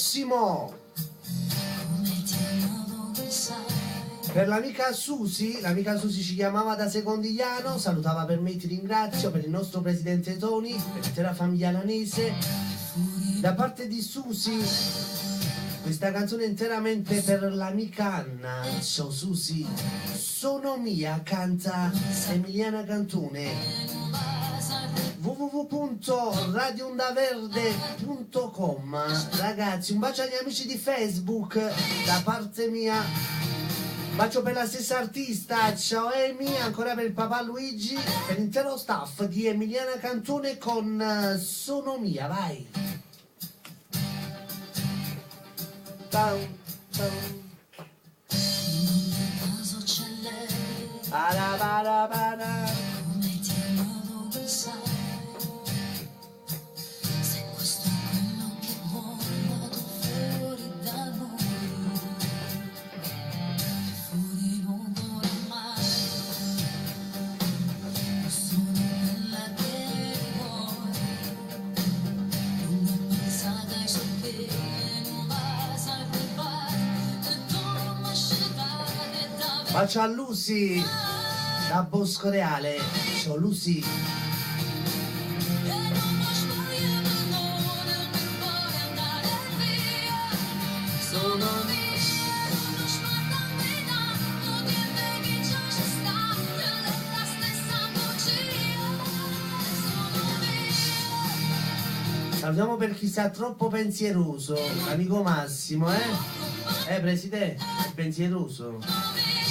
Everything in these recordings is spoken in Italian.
Cosimo. Per l'amica Susi ci chiamava da Secondigliano, salutava per me, ti ringrazio, per il nostro presidente Toni, per l'intera famiglia Lanese. Da parte di Susi, questa canzone interamente per l'amica Anna. Ciao Susi, sono mia, canta Emiliana Cantone. www.radioondaverde.com. Ragazzi, un bacio agli amici di Facebook da parte mia, bacio per la stessa artista, ciao Emi, ancora per il papà Luigi, per l'intero staff di Emiliana Cantone con Sono mia, vai. Para para para. Bacio a Lucy da Bosco Reale. Ciao Lucy. Salutiamo per chi sta troppo pensieroso, l'amico Massimo, presidente, pensieroso.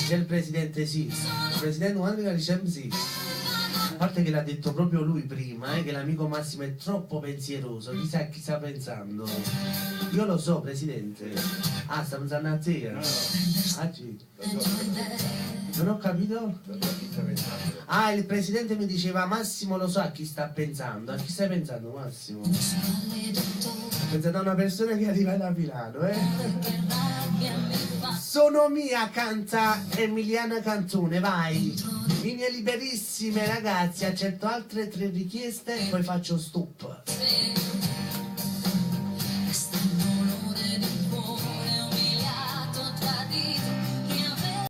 C'è il presidente sì, il presidente quando dice sì. A parte che l'ha detto proprio lui prima, che l'amico Massimo è troppo pensieroso, chissà chi sta pensando. Io lo so, presidente. Ah, sta pensando a te? No. Ah, sì. Non ho capito? Ah, il presidente mi diceva Massimo lo so a chi sta pensando. A chi stai pensando, Massimo? Pensate a una persona che arriva da Milano, Sono mia, canta Emiliana Cantone, vai. Linee liberissime, ragazzi, accetto altre 3 richieste, poi faccio stop.